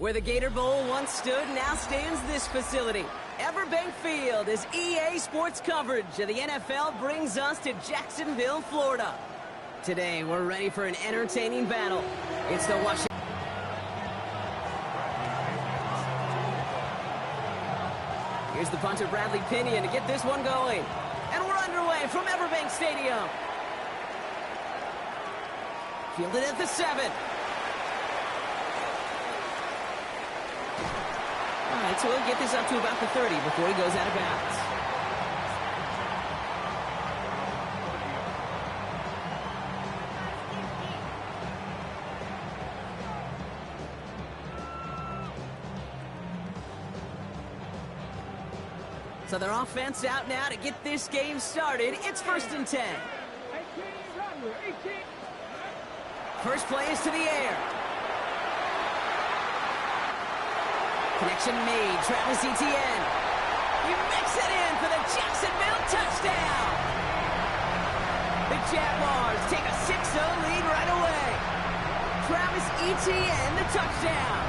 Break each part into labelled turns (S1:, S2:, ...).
S1: Where the Gator Bowl once stood, now stands this facility. Everbank Field, as EA Sports coverage of the NFL brings us to Jacksonville, Florida. Today, we're ready for an entertaining battle. It's the Washington. Here's the punter, Bradley Pinion, to get this one going. And we're underway from Everbank Stadium. Fielded at the 7. All right, so we'll get this up to about the 30 before he goes out of bounds. So their offense out now to get this game started. It's 1st and 10. First play is to the air. Connection made. Travis Etienne. He makes it in for the Jacksonville touchdown. The Jaguars take a 6-0 lead right away. Travis Etienne, the touchdown.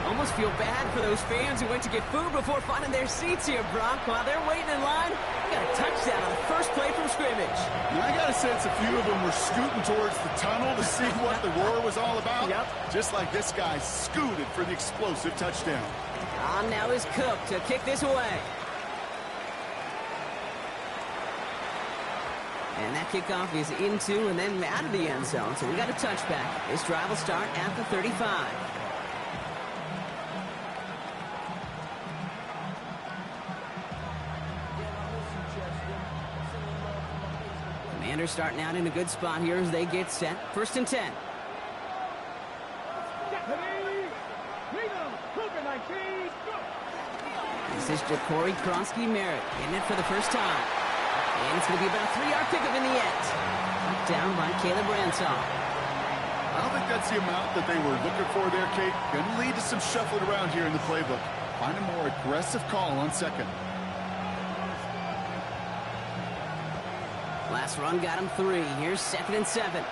S1: Almost feel bad for those fans who went to get food before finding their seats here, Brock. While they're waiting in line, we got a touchdown on the first play from scrimmage.
S2: And I got a sense a few of them were scooting towards the tunnel to see what the roar was all about.
S1: Yep.
S2: Just like this guy scooted for the explosive touchdown.
S1: On now is Cook to kick this away. And that kickoff is into and then out of the end zone. So we got a touchback. This drive will start at the 35. Commanders starting out in a good spot here as they get set. 1st and 10. This is Ja'Cory Kronsky-Merritt getting it for the first time. And it's going to be about a 3-yard pickup in the end. Down by Caleb Ransaw.
S2: I don't think that's the amount that they were looking for there, Kate. Going to lead to some shuffling around here in the playbook. Find a more aggressive call on second.
S1: Last run got him 3. Here's 2nd and 7.
S3: Here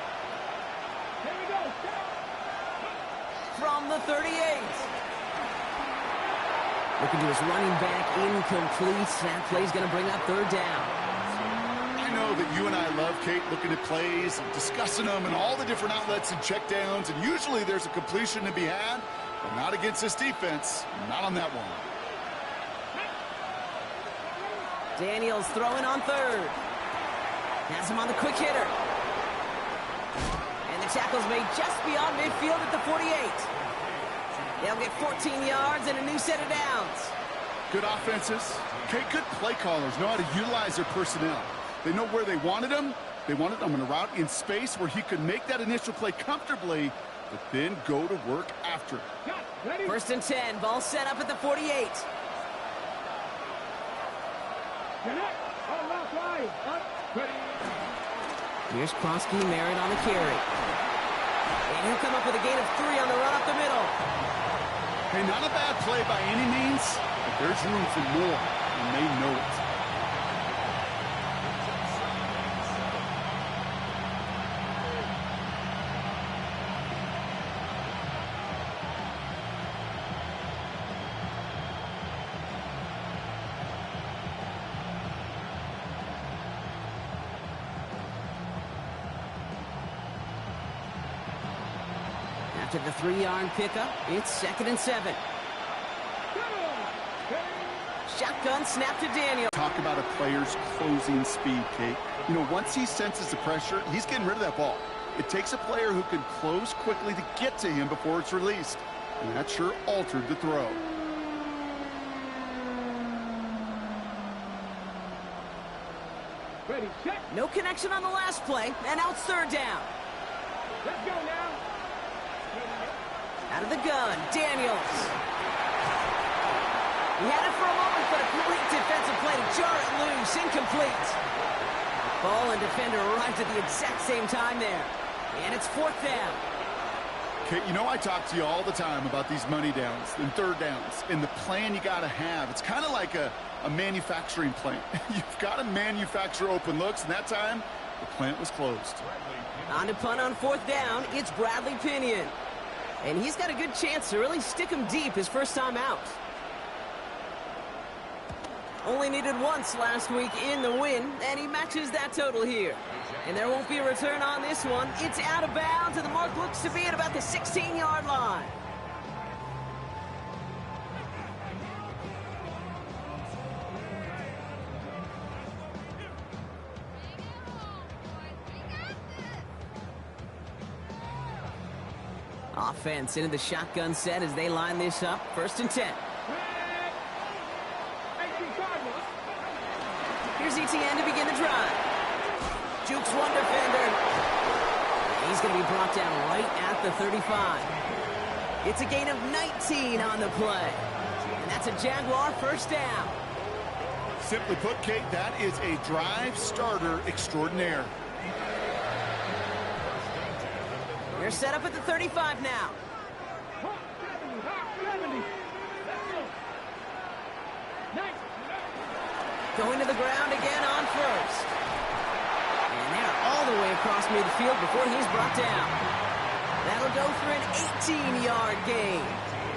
S3: we go.
S1: From the 38. Looking to his running back, incomplete. That play's going to bring up 3rd down.
S2: I know that you and I love, Kate, looking at plays and discussing them and all the different outlets and checkdowns, and usually there's a completion to be had, but not against this defense. Not on that one.
S1: Daniels throwing on 3rd. Has him on the quick hitter. And the tackle's made just beyond midfield at the 48. They'll get 14 yards and a new set of downs.
S2: Good offenses. Okay, good play callers know how to utilize their personnel. They know where they wanted them. They wanted them in a route in space where he could make that initial play comfortably, but then go to work after.
S1: 1st and 10. Ball set up at the 48. Here's Kronsky-Merritt on the carry. And he'll come up with a gain of 3 on the run up the middle.
S2: Hey, not a bad play by any means, but there's room for more, and they know it.
S1: After the 3-yard pickup, it's 2nd and 7. Shotgun snap to Daniel.
S2: Talk about a player's closing speed, Kate. You know, once he senses the pressure, he's getting rid of that ball. It takes a player who can close quickly to get to him before it's released. And that sure altered the throw.
S3: Ready, check.
S1: No connection on the last play, and now it's 3rd down.
S3: Let's go now.
S1: Out of the gun, Daniels. He had it for a moment, but a great defensive play to jar it loose, incomplete. Ball and defender arrived at the exact same time there. And it's 4th down.
S2: Okay, you know I talk to you all the time about these money downs and 3rd downs and the plan you got to have. It's kind of like a manufacturing plant. You've got to manufacture open looks, and that time the plant was closed.
S1: On to punt on 4th down, it's Bradley Pinion. And he's got a good chance to really stick him deep his first time out. Only needed once last week in the win, and he matches that total here. And there won't be a return on this one. It's out of bounds, and the mark looks to be at about the 16-yard line. Offense into the shotgun set as they line this up. 1st and 10. Here's ETN to begin the drive. Jukes one defender. He's going to be brought down right at the 35. It's a gain of 19 on the play. And that's a Jaguar 1st down.
S2: Simply put, Kate, that is a drive starter extraordinaire.
S1: They're set up at the 35 now. Going to the ground again on 1st. And they're all the way across midfield before he's brought down. That'll go for an 18-yard gain.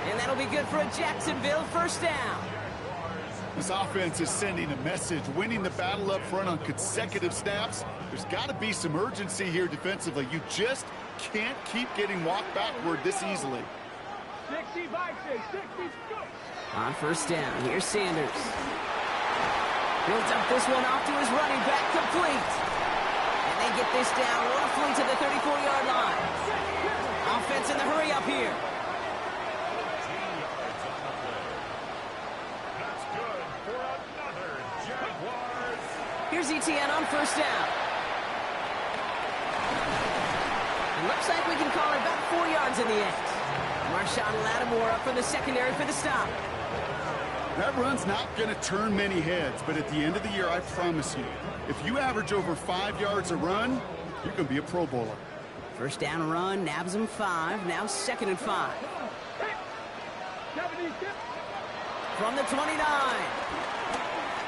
S1: And that'll be good for a Jacksonville 1st down.
S2: This offense is sending a message, winning the battle up front on consecutive snaps. There's got to be some urgency here defensively. You just can't keep getting walked backward this easily.
S3: 60, 60, go.
S1: On 1st down, here's Sanders. He'll dump this one off to his running back, complete. And they get this down roughly to the 34-yard line. Offense in the hurry up here.
S4: That's good for another Jaguars.
S1: Here's ETN on 1st down. It looks like we can call it about 4 yards in the end. Marshawn Lattimore up for the secondary for the stop.
S2: That run's not going to turn many heads, but at the end of the year, I promise you, if you average over 5 yards a run, you're going to be a Pro Bowler.
S1: 1st down run, nabs him 5, now 2nd and 5. From the 29.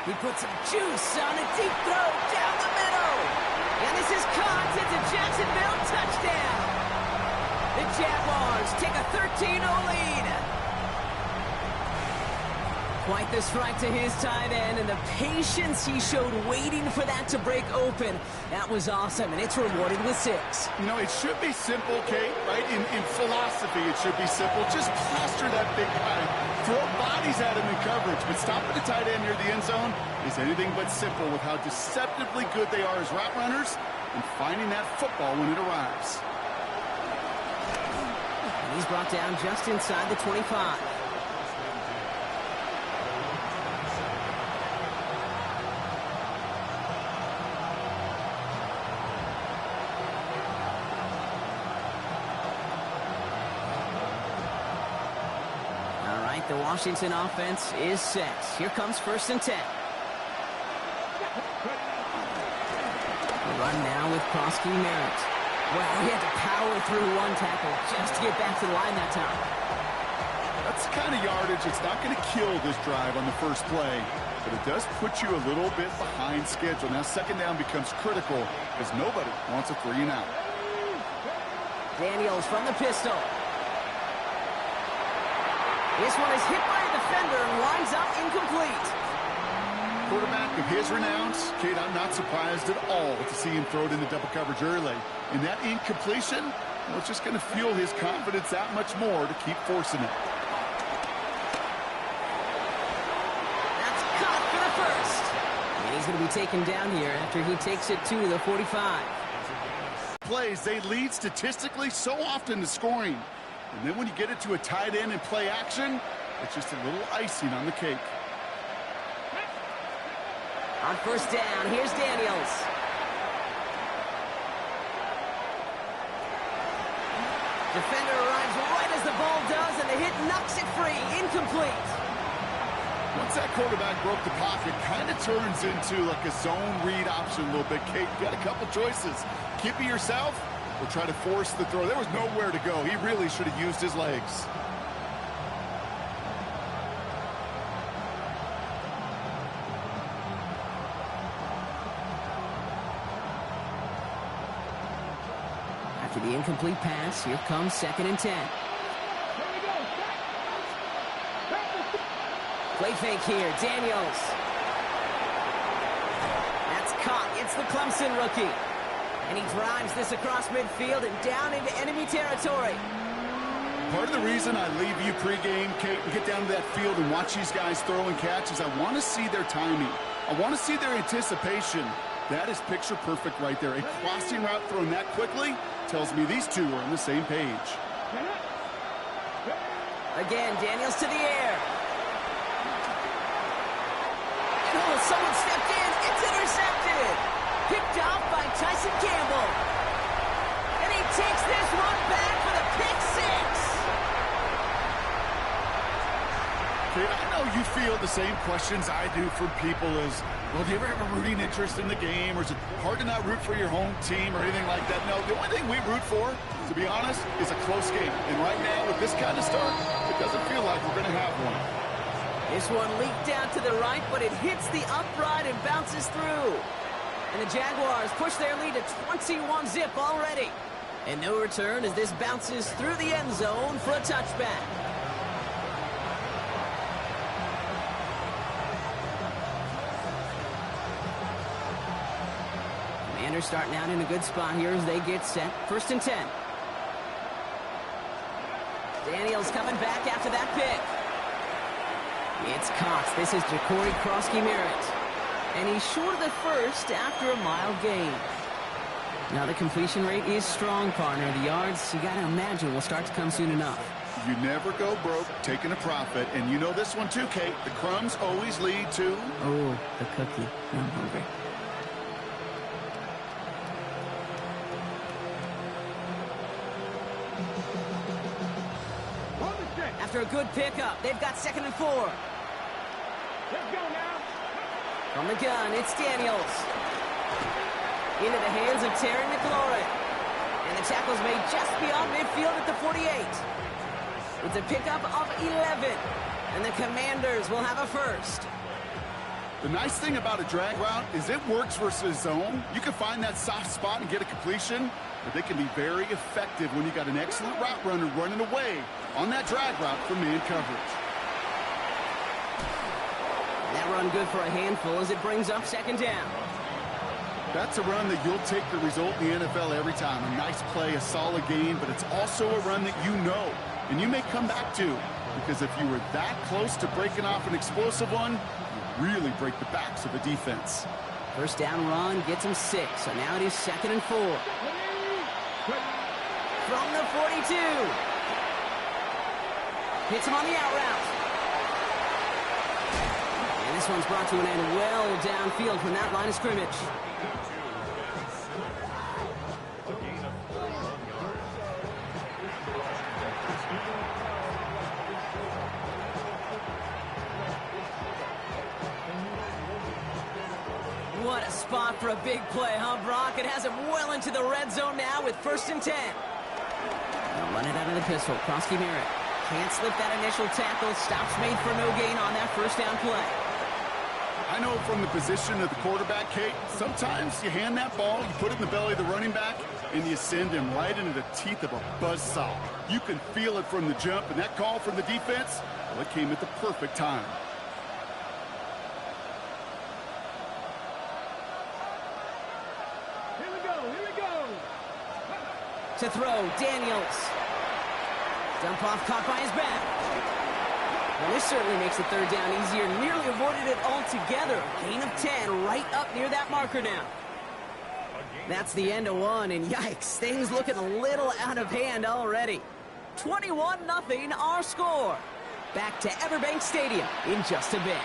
S1: He puts some juice on a deep throw down the middle. And this is caught. It's a Jacksonville touchdown. The Jaguars take a 13-0 lead. Quite the strike to his tight end, and the patience he showed waiting for that to break open. That was awesome, and it's rewarded with 6.
S2: You know, it should be simple, Kate, right? In philosophy, it should be simple. Just plaster that big guy. Throw bodies at him in coverage, but stopping the tight end near the end zone is anything but simple with how deceptively good they are as route runners and finding that football when it arrives.
S1: And he's brought down just inside the 25. The Washington offense is set. Here comes 1st and 10. The run now with Koski Merritt. Well, he had to power through one tackle just to get back to the line that time.
S2: That's the kind of yardage. It's not going to kill this drive on the first play, but it does put you a little bit behind schedule. Now 2nd down becomes critical because nobody wants a 3 and out.
S1: Daniels from the pistol. This one is hit by a defender and winds up incomplete.
S2: Quarterback of his renown, Kate, I'm not surprised at all to see him throw it into double coverage early. And that incompletion, well, it's just going to fuel his confidence that much more to keep forcing it.
S1: That's caught for the 1st. And he's going to be taken down here after he takes it to the 45.
S2: Plays, they lead statistically so often to scoring. And then when you get it to a tight end and play action, it's just a little icing on the cake.
S1: On 1st down, here's Daniels. Defender arrives right as the ball does, and the hit knocks it free. Incomplete.
S2: Once that quarterback broke the pocket, kind of turns into like a zone read option a little bit. Kate, you got a couple choices. Keep it yourself or try to force the throw. There was nowhere to go. He really should have used his legs.
S1: After the incomplete pass, here comes 2nd and 10. Play fake here, Daniels. That's caught. It's the Clemson rookie. And he drives this across midfield and down into enemy territory.
S2: Part of the reason I leave you pregame, Kate, and get down to that field and watch these guys throw and catch is I want to see their timing. I want to see their anticipation. That is picture perfect right there. A crossing route thrown that quickly tells me these two are on the same page.
S1: Again, Daniels to the air. And oh, someone stepped in. It's intercepted. Picked off by Tyson Campbell. And he takes this one back for the pick six.
S2: Kate, I know you feel the same questions I do from people as, well, do you ever have a rooting interest in the game, or is it hard to not root for your home team or anything like that? No, the only thing we root for, to be honest, is a close game. And right now, with this kind of start, it doesn't feel like we're going to have one.
S1: This one leaked out to the right, but it hits the upright and bounces through. And the Jaguars push their lead to 21-zip already. And no return as this bounces through the end zone for a touchback. Commanders starting out in a good spot here as they get set. 1st and 10. Daniels coming back after that pick. It's Cox. This is Ja'Cory Krosky-Merritt. And he's short of the first after a mild gain. Now the completion rate is strong, partner. The yards, you got to imagine, will start to come soon enough.
S2: You never go broke taking a profit. And you know this one too, Kate. The crumbs always lead to...
S1: Oh, the cookie. I'm hungry. After a good pickup, they've got 2nd and 4.
S3: Let's go now.
S1: From the gun, it's Daniels. Into the hands of Terry McLaurin. And the tackle's made just beyond midfield at the 48. It's a pickup of 11. And the Commanders will have a first.
S2: The nice thing about a drag route is it works versus zone. You can find that soft spot and get a completion, but they can be very effective when you got an excellent route runner running away on that drag route from man coverage.
S1: That run good for a handful as it brings up 2nd down.
S2: That's a run that you'll take the result in the NFL every time. A nice play, a solid game, but it's also a run that you know and you may come back to, because if you were that close to breaking off an explosive one, you really break the backs of the defense.
S1: 1st down run gets him 6, so now it is 2nd and 4. From the 42. Hits him on the out route. And this one's brought to an end well downfield from that line of scrimmage. What a spot for a big play, huh, Brock? It has him well into the red zone now with 1st and 10. They'll run it out of the pistol. Krosky-Merritt can't slip that initial tackle. Stops made for no gain on that 1st down play.
S2: I know from the position of the quarterback, Kate, sometimes you hand that ball, you put it in the belly of the running back, and you send him right into the teeth of a buzzsaw. You can feel it from the jump, and that call from the defense, well, it came at the perfect time.
S3: Here we go.
S1: To throw, Daniels. Dump off, caught by his back. Well, this certainly makes the 3rd down easier. Nearly avoided it altogether. Gain of 10 right up near that marker now. That's the end of one, and yikes, things looking a little out of hand already. 21-0 our score. Back to Everbank Stadium in just a bit.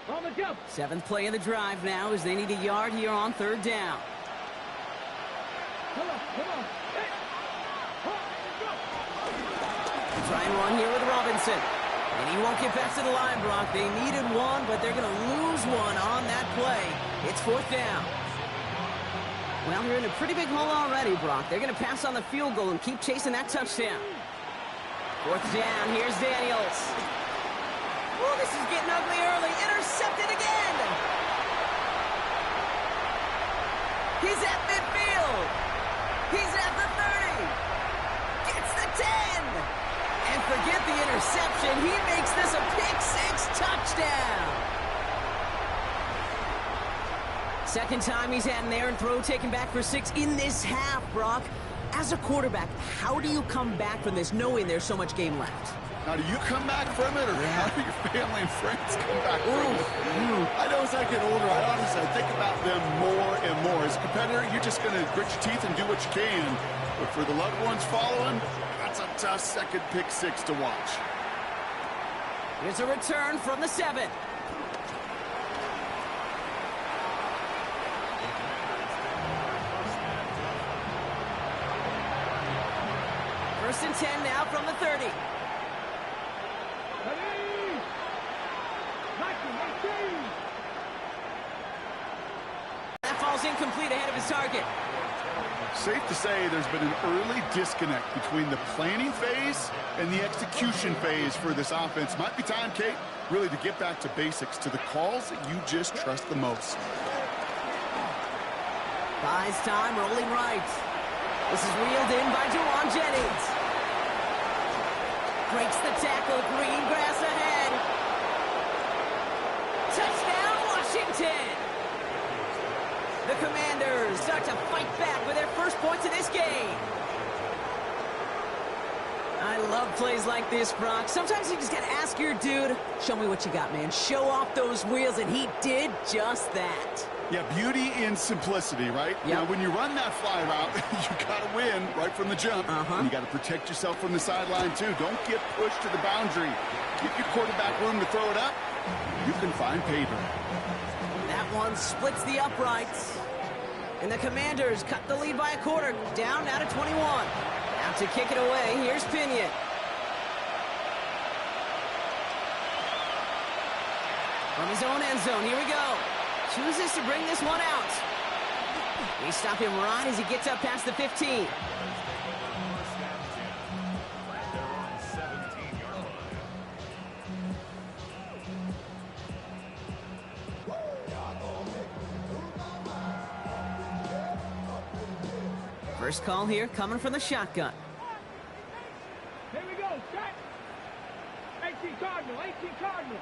S3: On the jump.
S1: 7th play of the drive now as they need a yard here on 3rd down.
S3: Come on. Hey. Go.
S1: Try and run here with Robinson. And he won't get back to the line, Brock. They needed one, but they're going to lose one on that play. It's 4th down. Well, they're in a pretty big hole already, Brock. They're going to pass on the field goal and keep chasing that touchdown. 4th down. Here's Daniels. Oh, this is getting ugly early. Intercepted again. He's at midfield. He's at the 30. Gets the 10. And forget the interception. He makes this a pick-6 touchdown. Second time he's had an errant throw taken back for 6 in this half, Brock. As a quarterback, how do you come back from this knowing there's so much game left?
S2: Now, do you come back from it, or how do your family and friends come back from it? I know as I get older, I think about them more and more. As a competitor, you're just going to grit your teeth and do what you can. But for the loved ones following, that's a tough second pick-6 to watch.
S1: Here's a return from the 7. First and 10 now from the 30. That falls incomplete ahead of his target.
S2: Safe to say there's been an early disconnect between the planning phase and the execution phase for this offense. Might be time, Kate, really to get back to basics, to the calls that you just trust the most.
S1: Buys time, rolling right. This is reeled in by Juwan Jennings. Breaks the tackle, green grass ahead. Touchdown, Washington! The Commanders start to fight back with their first points of this game. I love plays like this, Brock. Sometimes you just gotta ask your dude, show me what you got, man. Show off those wheels, and he did just that.
S2: Yeah, beauty in simplicity, right?
S1: Yep.
S2: Now, when you run that fly route, you got to win right from the jump. And you got to protect yourself from the sideline, too. Don't get pushed to the boundary. Give your quarterback room to throw it up. You can find pay dirt.
S1: That one splits the uprights. And the Commanders cut the lead by a quarter. Down now to 21. Out to kick it away. Here's Pinion. From his own end zone, here we go. Chooses to bring this one out. We stop him right as he gets up past the 15. First call here coming from the shotgun.
S3: Here we go, set. 18 Cardinal, 18 Cardinal.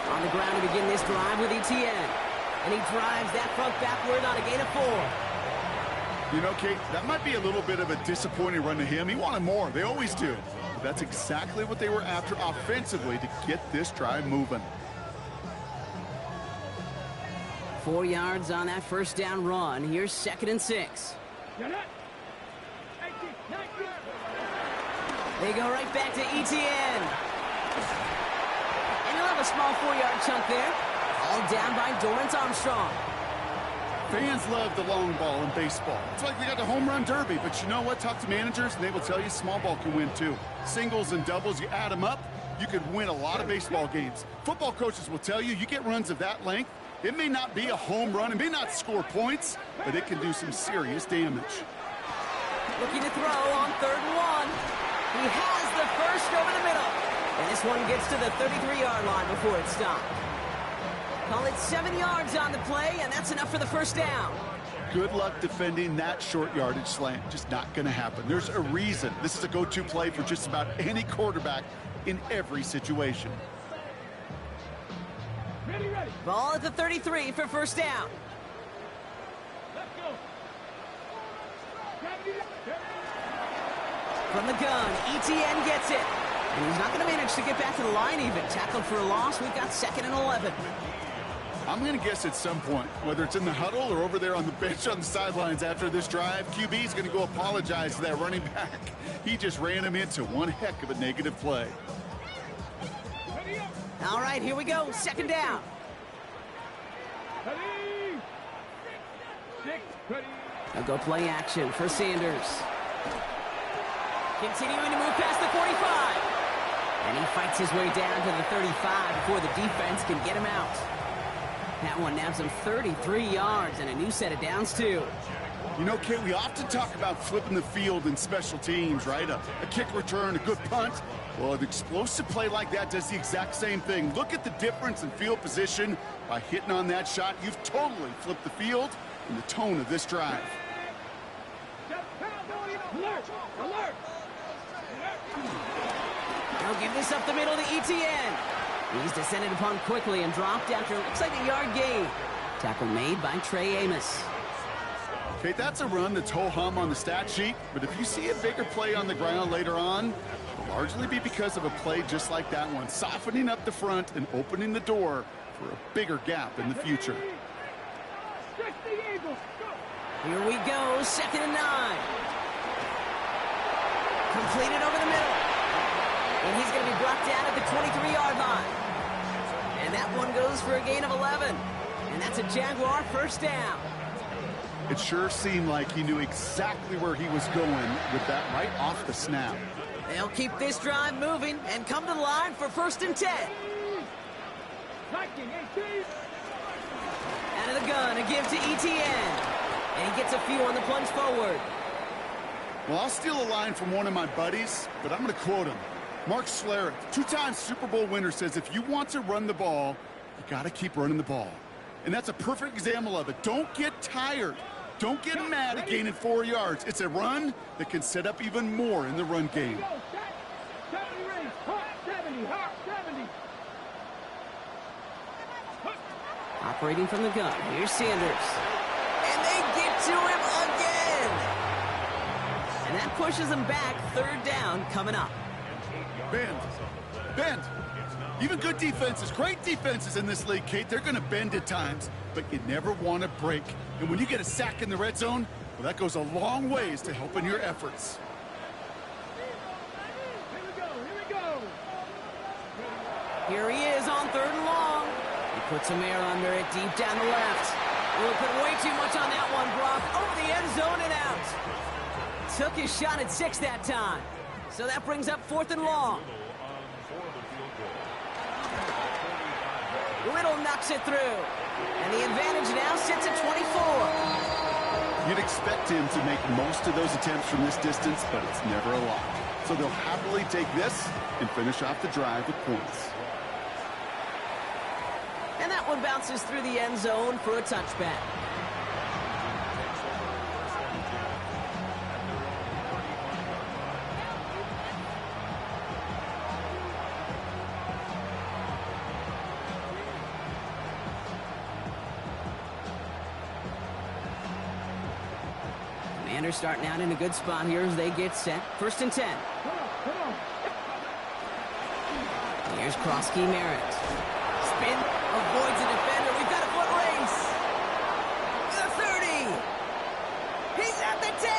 S1: On the ground to begin this drive with Etienne. And he drives that front backward on a gain of 4.
S2: You know, Kate, that might be a little bit of a disappointing run to him. He wanted more. They always do. But that's exactly what they were after offensively to get this drive moving.
S1: 4 yards on that first down run. Here's 2nd and 6.
S3: You're not. 18, 19.
S1: They go right back to Etienne. And he'll have a small 4-yard chunk there. All down by Dorrance Armstrong.
S2: Fans love the long ball in baseball. It's like we got the home run derby, but you know what? Talk to managers, and they will tell you small ball can win too. Singles and doubles, you add them up, you could win a lot of baseball games. Football coaches will tell you, you get runs of that length, it may not be a home run, it may not score points, but it can do some serious damage.
S1: Looking to throw on 3rd and 1. He has the first over the middle. And this one gets to the 33-yard line before it's stopped. Call it 7 yards on the play, and that's enough for the first down.
S2: Good luck defending that short yardage slant. Just not going to happen. There's a reason this is a go-to play for just about any quarterback in every situation.
S3: Ready, ready.
S1: Ball at the 33 for first down.
S3: Let's go.
S1: From the gun, Etienne gets it. And he's not going to manage to get back to the line even. Tackled for a loss. We've got 2nd and 11.
S2: I'm going to guess at some point, whether it's in the huddle or over there on the bench on the sidelines after this drive, QB is going to go apologize to that running back. He just ran him into one heck of a negative play.
S1: All right, here we go. 2nd down.
S3: Ready. 6, ready.
S1: They'll go play action for Sanders. Continuing to move past the 45. And he fights his way down to the 35 before the defense can get him out. That one nabs him 33 yards and a new set of downs, too.
S2: You know, Kate, we often talk about flipping the field in special teams, right? A kick return, a good punt. Well, an explosive play like that does the exact same thing. Look at the difference in field position. By hitting on that shot, you've totally flipped the field and the tone of this drive.
S3: Alert! Alert!
S1: They'll give this up the middle to ETN. He's descended upon quickly and dropped after looks like a yard gain. Tackle made by Trey Amos.
S2: Okay, that's a run that's ho-hum on the stat sheet, but if you see a bigger play on the ground later on, it'll largely be because of a play just like that one, softening up the front and opening the door for a bigger gap in the future.
S1: Here we go, 2nd and 9. Completed over the middle. And he's going to be brought down at the 23-yard line. And that one goes for a gain of 11. And that's a Jaguar first down.
S2: It sure seemed like he knew exactly where he was going with that right off the snap.
S1: They'll keep this drive moving and come to the line for 1st and 10. Out of the gun, a give to ETN. And he gets a few on the plunge forward.
S2: Well, I'll steal a line from one of my buddies, but I'm going to quote him. Mark Schlereth, 2-time Super Bowl winner, says if you want to run the ball, you got to keep running the ball. And that's a perfect example of it. Don't get tired. Don't get mad at gaining 4 yards. It's a run that can set up even more in the run game.
S1: Operating from the gun, here's Sanders. And they get to him again. And that pushes them back, 3rd down coming up.
S2: Bend. Even good defenses, great defenses in this league, Kate, they're going to bend at times, but you never want to break. And when you get a sack in the red zone, well, that goes a long ways to helping your efforts.
S1: Here he is on 3rd and long. He puts some air under it deep down the left. Will put way too much on that one, Brock. Over the end zone and out. Took his shot at 6 that time. So that brings up 4th and long. Little knocks it through. And the advantage now sits at 24.
S2: You'd expect him to make most of those attempts from this distance, but it's never a lot. So they'll happily take this and finish off the drive with points.
S1: And that one bounces through the end zone for a touchback. Commanders starting out in a good spot here as they get set. 1st and 10. Here's Krosky Merritt. Spin, avoids the defender. We've got a foot race. The 30. He's at the 10.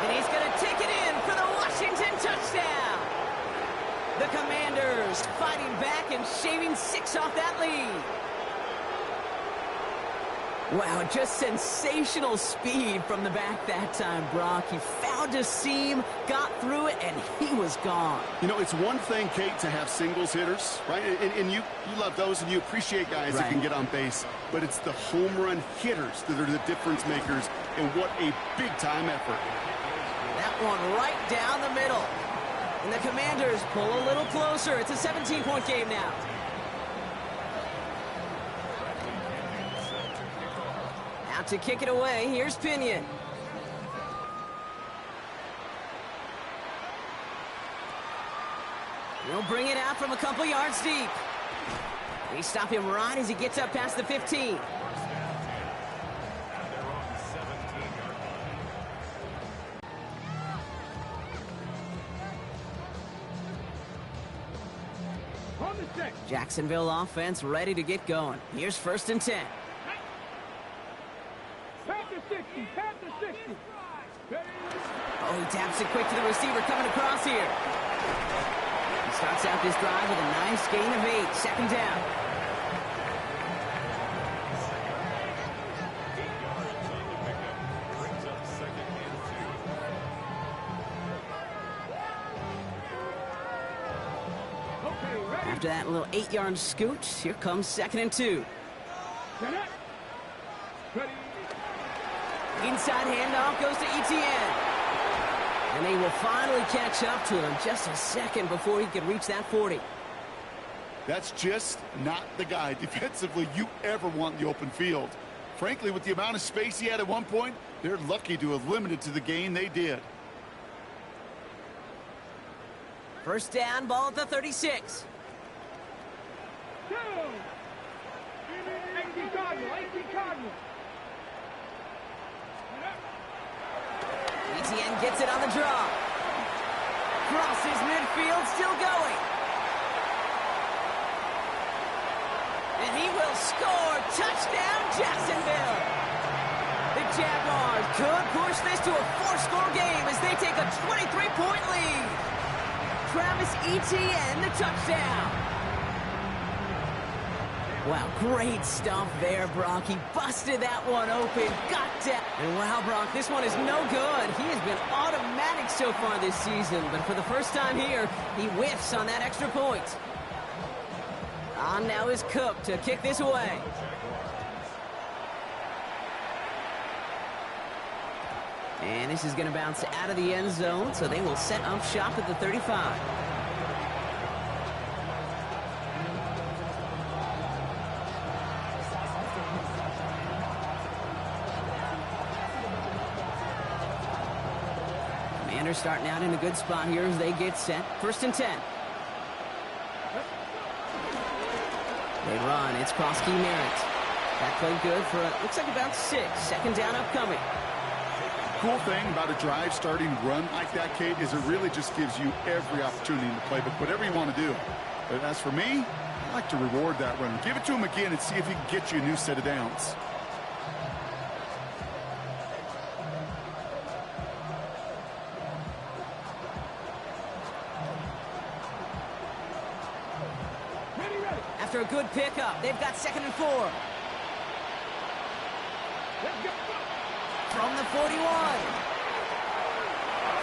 S1: And he's going to take it in for the Washington touchdown. The Commanders fighting back and shaving 6 off that lead. Wow, just sensational speed from the back that time, Brock. He found a seam, got through it, and he was gone.
S2: You know, it's one thing, Kate, to have singles hitters, right? And you love those, and you appreciate guys that can get on base. But it's the home run hitters that are the difference makers, and what a big-time effort.
S1: That one right down the middle. And the Commanders pull a little closer. It's a 17-point game now. Out to kick it away, here's Pinion. He'll bring it out from a couple yards deep. We stop him right as he gets up past the 15. Jacksonville offense ready to get going. Here's 1st and 10. Oh, he taps it quick to the receiver coming across here. He starts out this drive with a nice gain of 8. 2nd down. After that little 8-yard scoot, here comes 2nd and 2. Inside handoff goes to Etienne. And they will finally catch up to him just a second before he could reach that 40.
S2: That's just not the guy defensively you ever want in the open field. Frankly, with the amount of space he had at one point, they're lucky to have limited to the gain they did.
S1: First down, ball at the 36. Etienne gets it on the draw. Crosses midfield, still going. And he will score. Touchdown, Jacksonville. The Jaguars could push this to a 4-score game as they take a 23-point lead. Travis Etienne, the touchdown. Wow, great stuff there, Brock. He busted that one open, got down. And wow, Brock, this one is no good. He has been automatic so far this season, but for the first time here, he whiffs on that extra point. On now is Cook to kick this away. And this is going to bounce out of the end zone, so they will set up shop at the 35. Commanders starting out in a good spot here as they get set. First and 10. They run. It's Krosky Merritt. That played good for, looks like about 6. Second down upcoming.
S2: Cool thing about a drive starting run like that, Kate, is it really just gives you every opportunity in the playbook, whatever you want to do. But as for me, I like to reward that run. Give it to him again and see if he can get you a new set of downs.
S1: After a good pickup, they've got 2nd and 4. From the 41.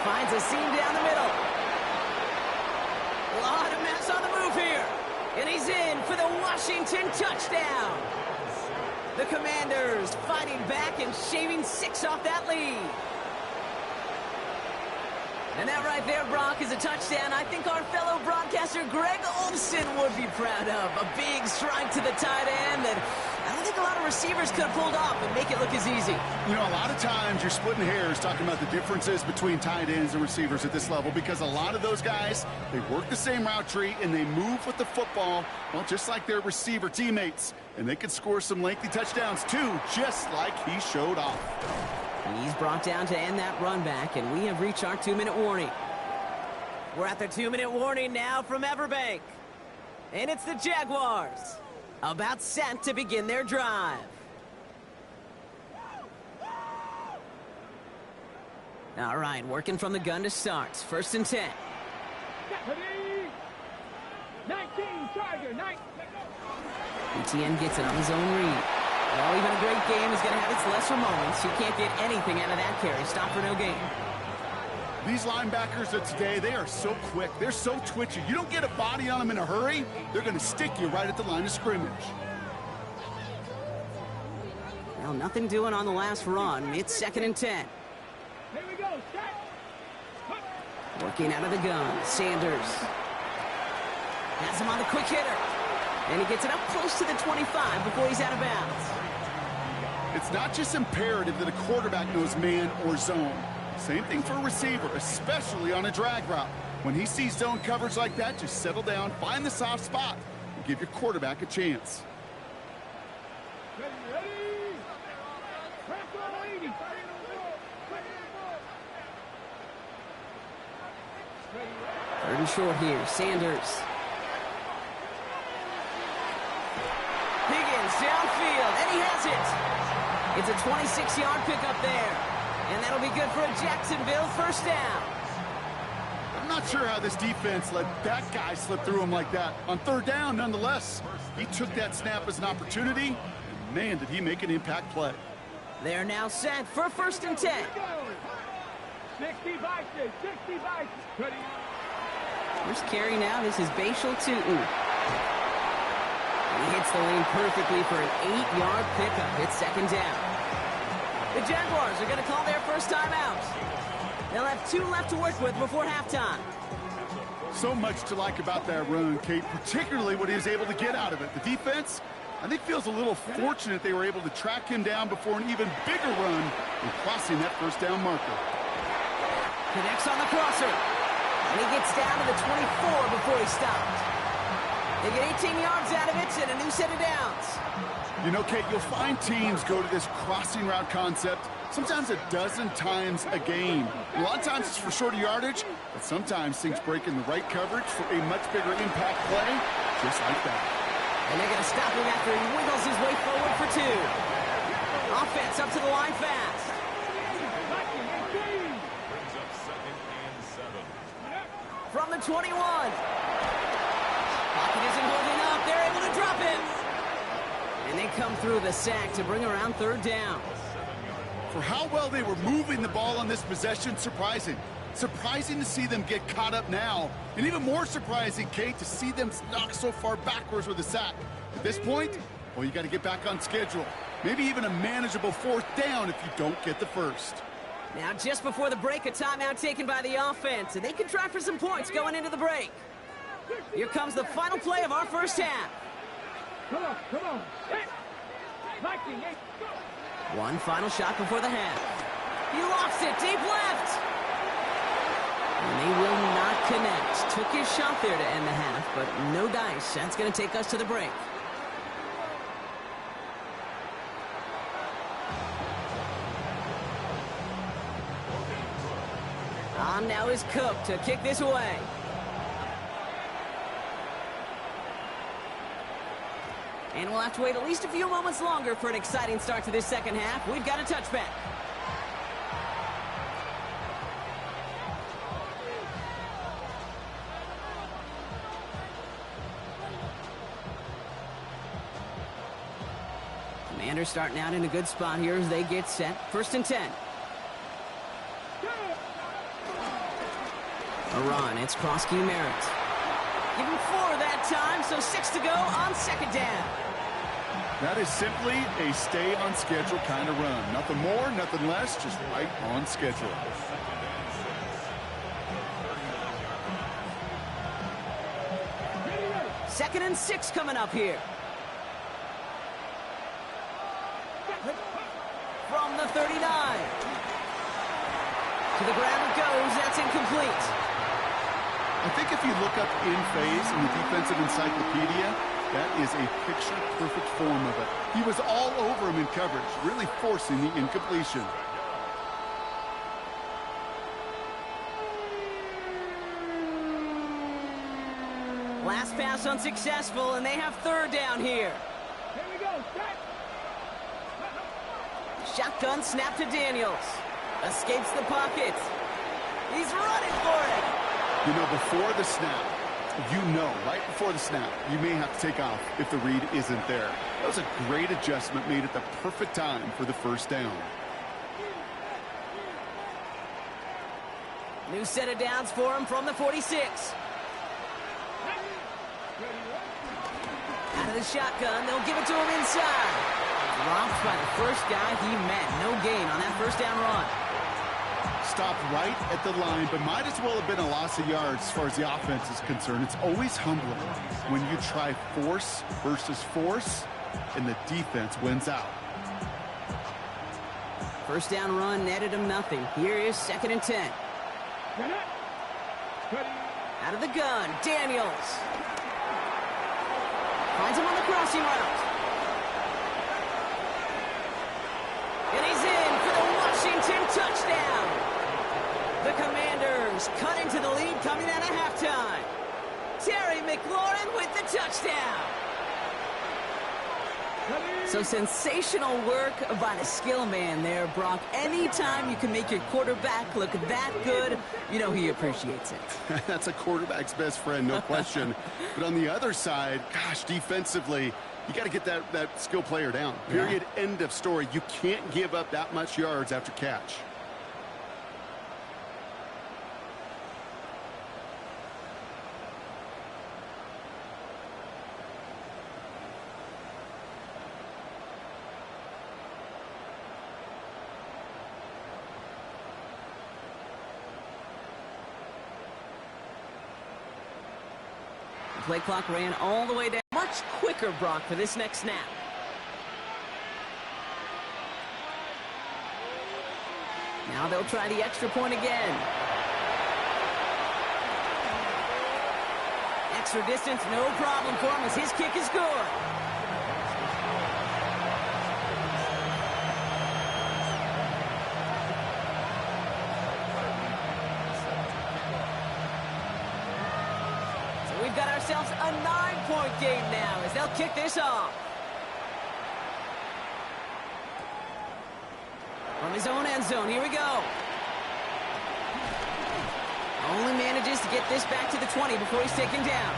S1: Finds a seam down the middle. A lot of mess on the move here. And he's in for the Washington touchdown. The Commanders fighting back and shaving 6 off that lead. And that right there, Brock, is a touchdown I think our fellow broadcaster Greg Olsen would be proud of. A big strike to the tight end that I don't think a lot of receivers could have pulled off and make it look as easy.
S2: You know, a lot of times you're splitting hairs talking about the differences between tight ends and receivers at this level because a lot of those guys, they work the same route tree and they move with the football, well, just like their receiver teammates. And they can score some lengthy touchdowns, too, just like he showed off.
S1: He's brought down to end that run back, and we have reached our 2-minute warning. We're at the 2-minute warning now from Everbank. And it's the Jaguars, about set to begin their drive. All right, working from the gun to start. First and 10.
S3: 19, Tiger, 19.
S1: Etienne gets it on his own read. Well, even a great game is going to have its lesser moments. You can't get anything out of that carry. Stop for no gain.
S2: These linebackers of today, they are so quick. They're so twitchy. You don't get a body on them in a hurry, they're going to stick you right at the line of scrimmage.
S1: Well, nothing doing on the last run. It's 2nd and 10.
S3: Here we go, set.
S1: Working out of the gun. Sanders has him on the quick hitter. And he gets it up close to the 25 before he's out of bounds.
S2: It's not just imperative that a quarterback knows man or zone. Same thing for a receiver, especially on a drag route. When he sees zone coverage like that, just settle down, find the soft spot, and give your quarterback a chance.
S3: Ready. Press on 80.
S1: Third and short here. Sanders. Higgins downfield, and he has it. It's a 26-yard pickup there. And that'll be good for a Jacksonville first down.
S2: I'm not sure how this defense let that guy slip through him like that. On third down, nonetheless, he took that snap as an opportunity, and man, did he make an impact play.
S1: They're now set for first and 10.
S3: 60 boxes, 60 boxes. Ready.
S1: First carry now, this is Bashal Tootin. He hits the lane perfectly for an 8-yard pickup. It's 2nd down. The Jaguars are going to call their first timeout. They'll have 2 left to work with before halftime.
S2: So much to like about that run, Kate, particularly what he was able to get out of it. The defense, I think, feels a little fortunate they were able to track him down before an even bigger run and crossing that first down marker.
S1: Connects on the crosser. And he gets down to the 24 before he stopped. They get 18 yards out of it and a new set of downs.
S2: You know, Kate, you'll find teams go to this crossing route concept sometimes a dozen times a game. A lot of times it's for shorter yardage, but sometimes things break in the right coverage for a much bigger impact play, just like that.
S1: And they're going to stop him after he wiggles his way forward for 2. Offense up to the line fast.
S4: Brings up 2nd and 7.
S3: From
S1: the 21. Pocket isn't holding up. They're able to drop him. And they come through the sack to bring around 3rd down.
S2: For how well they were moving the ball on this possession, surprising. Surprising to see them get caught up now. And even more surprising, Kate, to see them knocked so far backwards with a sack. At this point, well, you got to get back on schedule. Maybe even a manageable 4th down if you don't get the first.
S1: Now, just before the break, a timeout taken by the offense, and they can try for some points going into the break. Here comes the final play of our first half.
S3: Come on, come on. Viking, go.
S1: One final shot before the half. He lofts it deep left. And they will not connect. Took his shot there to end the half, but no dice. That's going to take us to the break. On now is Cook to kick this away. And we'll have to wait at least a few moments longer for an exciting start to this second half. We've got a touchback. Commanders starting out in a good spot here as they get set. 1st and 10. A run. It's Krosky Merritt. Give him 4 that time, so 6 to go on 2nd down.
S2: That is simply a stay-on-schedule kind of run. Nothing more, nothing less, just right on schedule.
S1: Second and 6 coming up here. From the 39. To the ground it goes. That's incomplete.
S2: I think if you look up in phase in the defensive encyclopedia, that is a picture-perfect form of it. He was all over him in coverage, really forcing the incompletion.
S1: Last pass unsuccessful, and they have 3rd down here.
S3: Here we go, set.
S1: Shotgun snap to Daniels. Escapes the pocket. He's running for it.
S2: You know, before the snap, right before the snap, you may have to take off if the read isn't there. That was a great adjustment made at the perfect time for the 1st down.
S1: New set of downs for him from the 46. Out of the shotgun, they'll give it to him inside. Dropped by the first guy he met. No gain on that 1st down run.
S2: Stopped right at the line, but might as well have been a loss of yards as far as the offense is concerned. It's always humbling when you try force versus force, and the defense wins out.
S1: 1st down run netted him nothing. Here is 2nd and 10. Out of the gun, Daniels. Finds him on the crossing route. And he's in for the Washington touchdown. The Commanders cut into the lead coming out of halftime. Terry McLaurin with the touchdown. So sensational work by the skill man there, Brock. Anytime you can make your quarterback look that good, you know he appreciates it.
S2: That's a quarterback's best friend, no question. But on the other side, gosh, defensively, you got to get that skill player down. Period, end of story. You can't give up that much yards after catch.
S1: play clock ran all the way down. Much quicker, Brock, for this next snap. Now they'll try the extra point again. Extra distance, no problem for him as his kick is good. So we've got ourselves a 9-point game now as they'll kick this off. From his own end zone, here we go. Only manages to get this back to the 20 before he's taken down.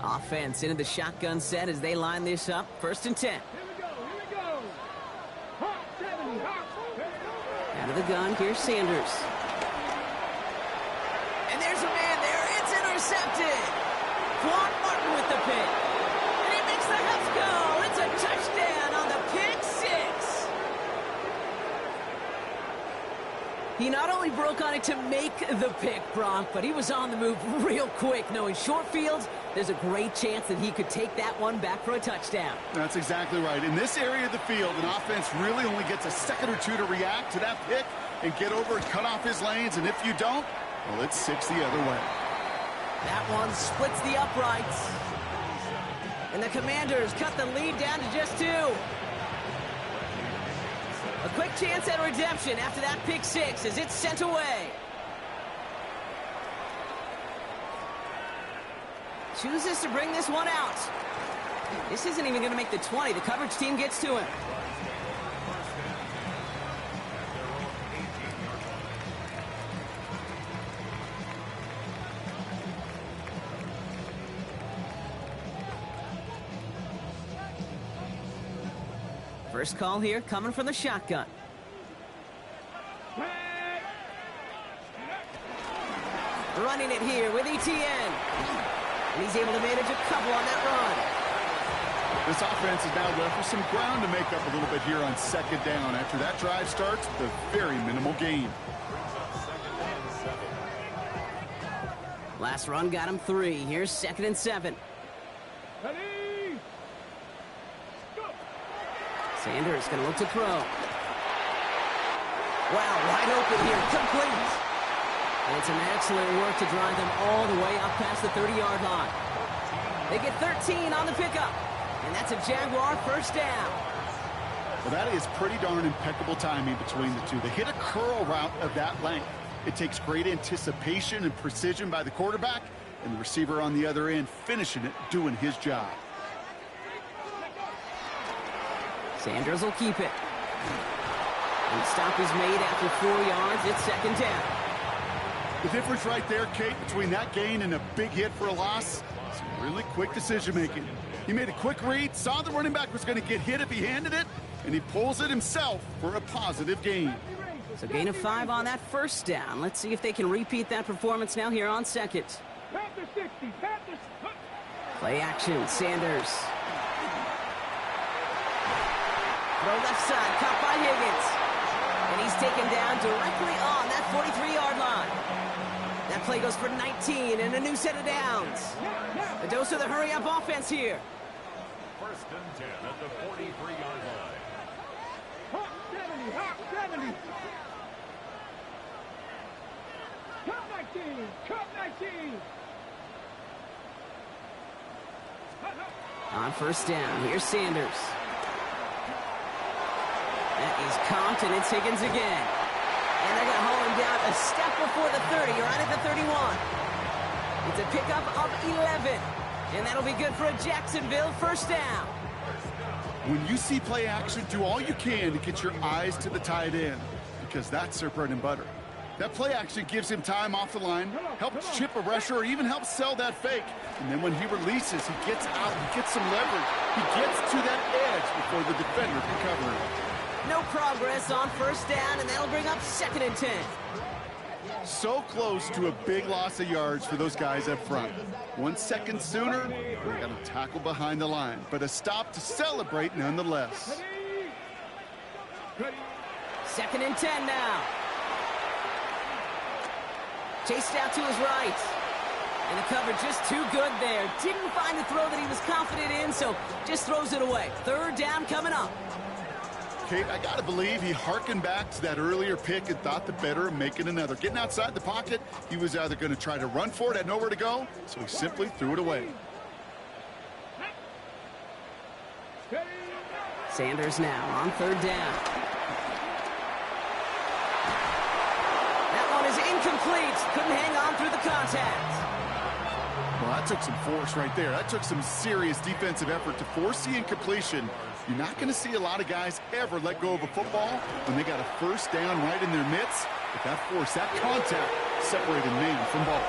S1: Offense into the shotgun set as they line this up. 1st and 10.
S3: Here we go. Hot 70, hot.
S1: Out of the gun, here's Sanders. And there's a man there. It's intercepted. Quan Martin with the pick. And he makes the Huffs go. It's a touchdown on the pick 6. He not only broke on it to make the pick, Brock, but he was on the move real quick. Knowing short fields, there's a great chance that he could take that one back for a touchdown.
S2: That's exactly right. In this area of the field, an offense really only gets a second or two to react to that pick and get over and cut off his lanes. And if you don't, well, it's 6 the other way.
S1: That one splits the uprights. And the Commanders cut the lead down to just 2. A quick chance at redemption after that pick 6 as it's sent away. Chooses to bring this one out. This isn't even going to make the 20. The coverage team gets to him. First call here coming from the shotgun. Running it here with ETN. And he's able to manage a couple on that run.
S2: This offense is now left with some ground to make up a little bit here on 2nd down. After that drive starts with a very minimal gain.
S1: Last run got him 3. Here's 2nd and 7.
S3: Ready?
S1: Sanders going to look to throw. Wow, wide open here, complete. And it's an excellent work to drive them all the way up past the 30-yard line. They get 13 on the pickup, and that's a Jaguar 1st down.
S2: Well, that is pretty darn impeccable timing between the two. They hit a curl route of that length. It takes great anticipation and precision by the quarterback, and the receiver on the other end finishing it, doing his job.
S1: Sanders will keep it. And the stop is made after 4 yards. It's 2nd down.
S2: The difference right there, Kate, between that gain and a big hit for a loss, some really quick decision-making. He made a quick read, saw the running back was going to get hit if he handed it, and he pulls it himself for a positive gain.
S1: So gain of 5 on that 1st down. Let's see if they can repeat that performance now here on 2nd.
S3: Panther 60, Panther.
S1: Play action, Sanders. Throw left side, caught by Higgins. And he's taken down directly on that 43-yard line. That play goes for 19 and a new set of downs. A dose of the hurry-up offense here.
S4: 1st and 10 at the 43-yard line.
S3: Hot 70, hot 70. Cut 19, cut 19.
S1: On 1st down, here's Sanders. That is comped, and it's Higgins again. And they're going to haul him down a step before the 30, right at the 31. It's a pickup of 11. And that'll be good for a Jacksonville 1st down.
S2: When you see play action, do all you can to get your eyes to the tight end, because that's their bread and butter. That play action gives him time off the line, helps chip a rusher, or even helps sell that fake. And then when he releases, he gets out, he gets some leverage. He gets to that edge before the defender can cover him.
S1: No progress on 1st down, and that'll bring up 2nd and 10.
S2: So close to a big loss of yards for those guys up front. 1 second sooner, they got a tackle behind the line, but a stop to celebrate nonetheless.
S1: Second and 10 now. Chased out to his right. And the cover just too good there. Didn't find the throw that he was confident in, so just throws it away. Third down coming up.
S2: Kate, I got to believe he hearkened back to that earlier pick and thought the better of making another. Getting outside the pocket, he was either going to try to run for it, had nowhere to go, so he simply threw it away.
S1: Sanders now on third down. That one is incomplete. Couldn't hang on through the contact.
S2: Well, that took some force right there. That took some serious defensive effort to force the incompletion. You're not going to see a lot of guys ever let go of a football when they got a first down right in their midst. But that force, that contact, separated man from ball.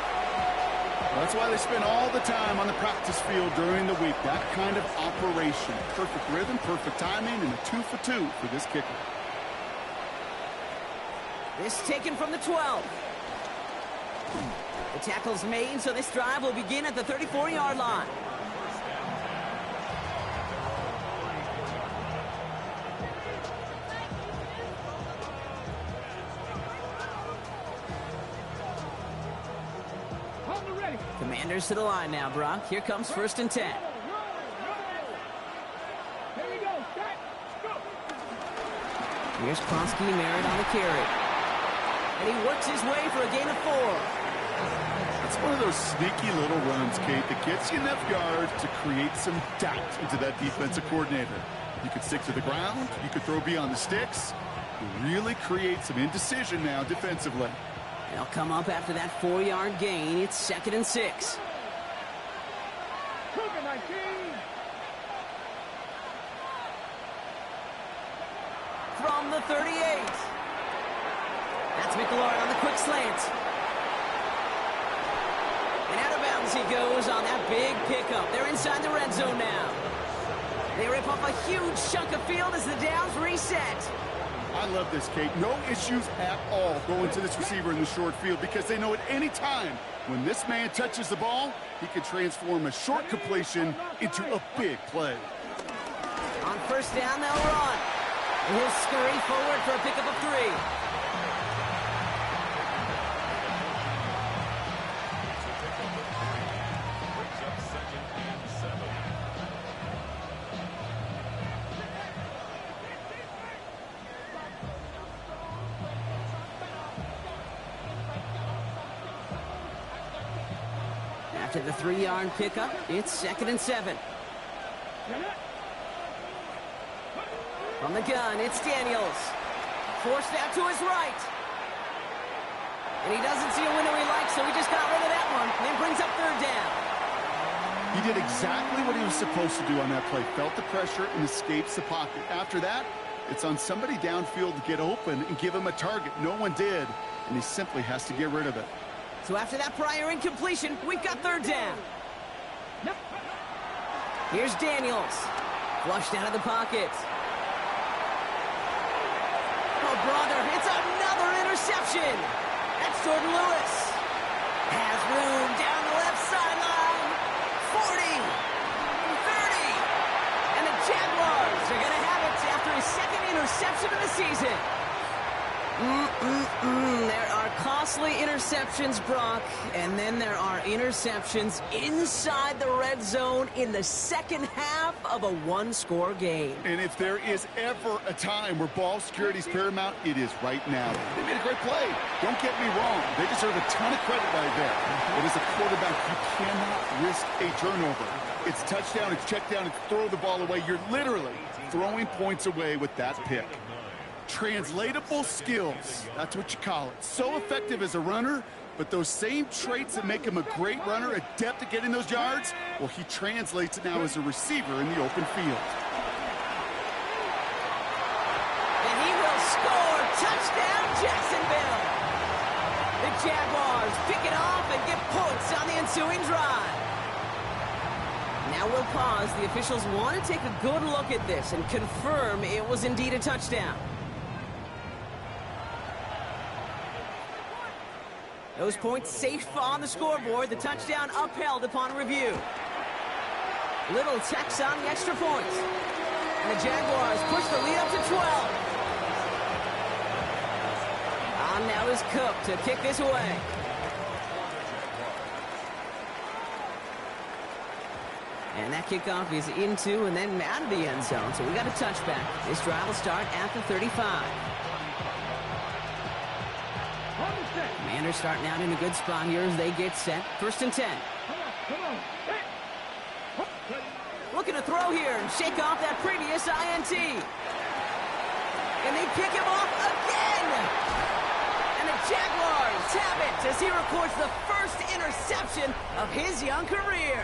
S2: That's why they spend all the time on the practice field during the week. That kind of operation. Perfect rhythm, perfect timing, and a 2 for 2 for this kicker.
S1: This taken from the 12. The tackle's made, so this drive will begin at the 34-yard line. Commanders to the line now, Brock. Here comes first and 10. Here's Kronsky, Merritt on the carry. And he works his way for a gain of 4.
S2: It's one of those sneaky little runs, Kate, that gets you enough yards to create some doubt into that defensive coordinator. You could stick to the ground. You could throw beyond the sticks. You really create some indecision now defensively.
S1: They'll come up after that 4-yard gain. It's second and 6. From the 38. That's McLaurin on the quick slant. And out of bounds he goes on that big pickup. They're inside the red zone now. They rip off a huge chunk of field as the downs reset.
S2: I love this, Kate. No issues at all going to this receiver in the short field because they know at any time when this man touches the ball, he can transform a short completion into a big play.
S1: On first down, they'll run. And he'll scurry forward for a pickup of 3. After the 3-yard pickup, it's second and 7. From the gun, it's Daniels. Forced out to his right. And he doesn't see a window he likes, so he just got rid of that one. And then brings up third down.
S2: He did exactly what he was supposed to do on that play. Felt the pressure and escapes the pocket. After that, it's on somebody downfield to get open and give him a target. No one did, and he simply has to get rid of it.
S1: So after that prior incompletion, we've got third down. Here's Daniels. Flushed out of the pocket. Oh, brother, it's another interception. That's Jordan Lewis. Has room down the left sideline. 40, 30. And the Jaguars are going to have it after his second interception of the season. There are costly interceptions, Brock, and then there are interceptions inside the red zone in the second half of a one-score game.
S2: And if there is ever a time where ball security is paramount, it is right now. They made a great play. Don't get me wrong. They deserve a ton of credit right there. But as a quarterback, you cannot risk a turnover. It's touchdown, it's check down, it's throw the ball away. You're literally throwing points away with that pick. Translatable skills, that's what you call it. So effective as a runner, but those same traits that make him a great runner, adept at getting those yards, well, he translates it now as a receiver in the open field.
S1: And he will score. Touchdown, Jacksonville. The Jaguars pick it off and get points on the ensuing drive. Now we'll pause. The officials want to take a good look at this and confirm it was indeed a touchdown. Those points safe on the scoreboard. The touchdown upheld upon review. Little checks on the extra points. And the Jaguars push the lead up to 12. On now is Cook to kick this away. And that kickoff is into and then out of the end zone. So we got a touchback. This drive will start at the 35. Commanders starting out in a good spot here as they get set. 1st and 10. Looking to throw here and shake off that previous INT. And they pick him off again. And the Jaguars have it as he records the first interception of his young career.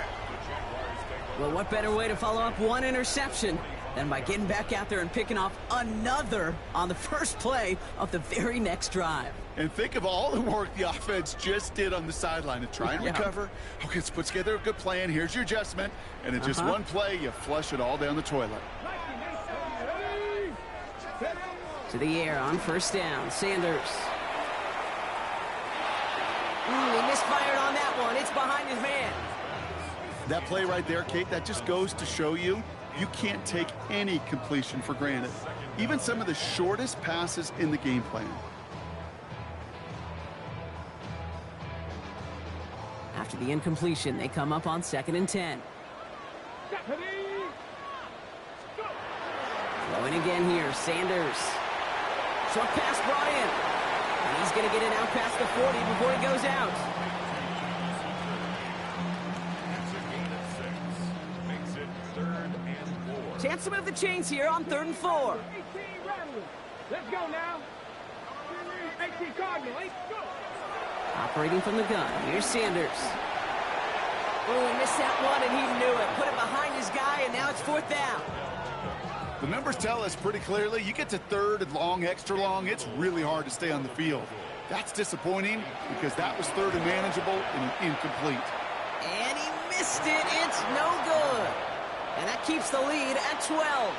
S1: Well, what better way to follow up one interception than by getting back out there and picking off another on the first play of the very next drive.
S2: And think of all the work the offense just did on the sideline to try and recover. Okay, let's put together a good plan. Here's your adjustment. And in just one play, you flush it all down the toilet.
S1: To the air on 1st down. Sanders. He misfired on that one. It's behind his man.
S2: That play right there, Kate, that just goes to show you can't take any completion for granted. Even some of the shortest passes in the game plan.
S1: After the incompletion, they come up on 2nd and 10. Going again here, Sanders. Short pass brought in. And he's going to get it out past the 40 before he goes out. Chance to move the chains here on 3rd and 4.
S3: Let's go now. 18 Cardinal.
S1: Operating from the gun. Here's Sanders. Oh, he missed that one, and he knew it. Put it behind his guy, and now it's 4th down.
S2: The numbers tell us pretty clearly, you get to 3rd and long, extra long, it's really hard to stay on the field. That's disappointing because that was 3rd and manageable and incomplete.
S1: And he missed it. It's no good. And that keeps the lead at 12.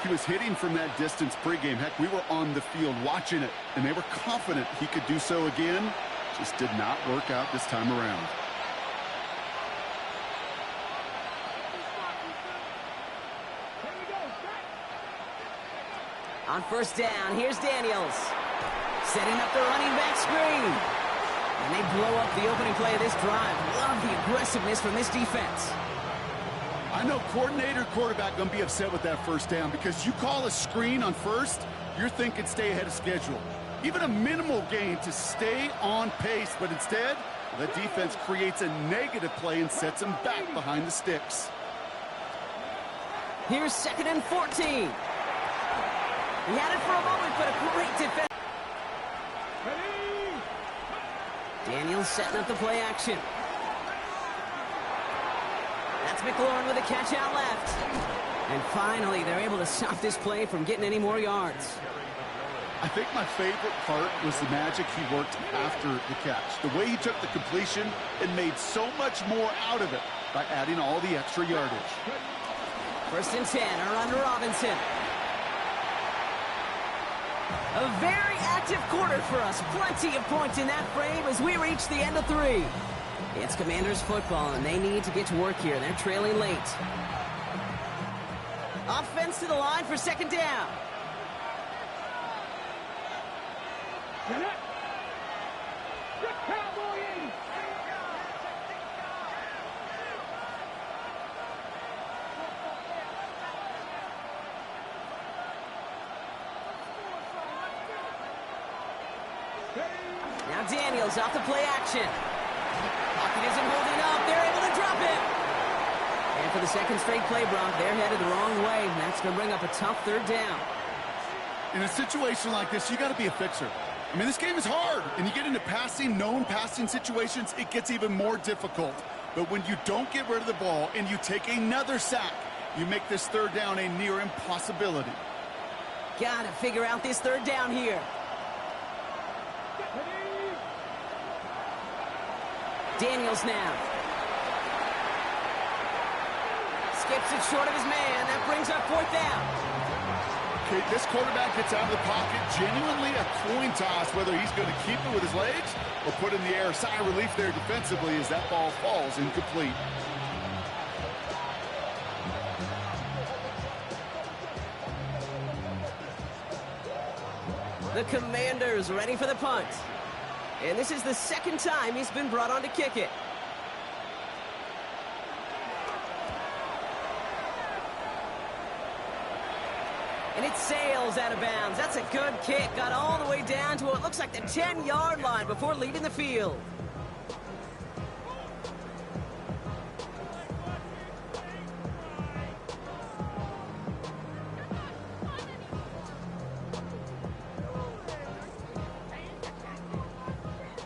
S2: He was hitting from that distance pregame. Heck, we were on the field watching it, and they were confident he could do so again. Just did not work out this time around.
S1: On 1st down, here's Daniels. Setting up the running back screen. And they blow up the opening play of this drive. Love the aggressiveness from this defense.
S2: I know coordinator, quarterback going to be upset with that 1st down because you call a screen on 1st, you're thinking stay ahead of schedule. Even a minimal gain to stay on pace, but instead, the defense creates a negative play and sets him back behind the sticks.
S1: Here's 2nd and 14. He had it for a moment, but a great defense. Daniels setting up the play action. That's McLaurin with a catch out left. And finally, they're able to stop this play from getting any more yards.
S2: I think my favorite part was the magic he worked after the catch. The way he took the completion and made so much more out of it by adding all the extra yardage.
S1: 1st and 10, a run to Robinson. A very active quarter for us. Plenty of points in that frame as we reach the end of 3. It's Commanders football, and they need to get to work here. They're trailing late. Offense to the line for 2nd down. Now Daniels off the play action. Pocket isn't holding up. They're able to drop it. And for the 2nd straight play, Brock, they're headed the wrong way. And that's going to bring up a tough 3rd down.
S2: In a situation like this, you got to be a fixer. I mean, this game is hard, and you get into known passing situations, it gets even more difficult. But when you don't get rid of the ball and you take another sack, you make this 3rd down a near impossibility.
S1: Got to figure out this 3rd down here. Daniels now. Skips it short of his man. That brings up 4th down.
S2: Okay, this quarterback gets out of the pocket, genuinely a coin toss, whether he's going to keep it with his legs or put it in the air. Sigh of relief there defensively as that ball falls incomplete.
S1: The Commanders ready for the punt. And this is the second time he's been brought on to kick it. And it sails out of bounds. That's a good kick. Got all the way down to what looks like the 10-yard line before leaving the field.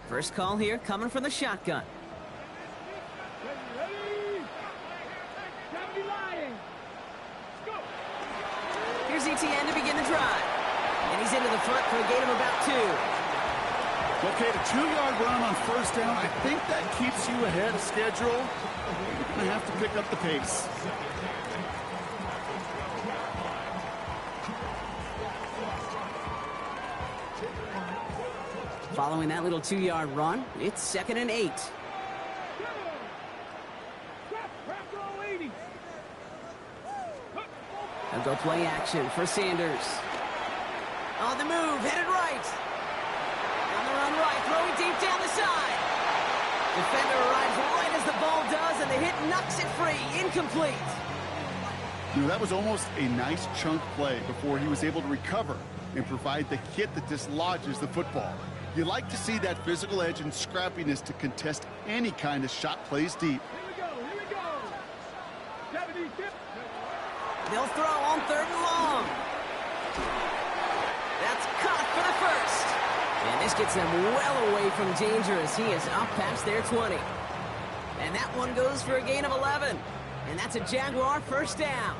S1: First call here coming from the shotgun. Here's ETN to begin the drive. And he's into the front for a gain of about 2.
S2: Okay, the 2-yard run on first down, I think that keeps you ahead of schedule. You're going to have to pick up the pace.
S1: Following that little 2-yard run, it's 2nd and 8. They'll go play action for Sanders. On the move, headed right. On the run right, throwing deep down the side. Defender arrives right as the ball does, and the hit knocks it free. Incomplete.
S2: You know, that was almost a nice chunk play before he was able to recover and provide the hit that dislodges the football. You like to see that physical edge and scrappiness to contest any kind of shot plays deep.
S3: Here we go. 76.
S1: They'll throw on 3rd and long. That's caught for the first. And this gets them well away from danger as he is up past their 20. And that one goes for a gain of 11. And that's a Jaguar first down.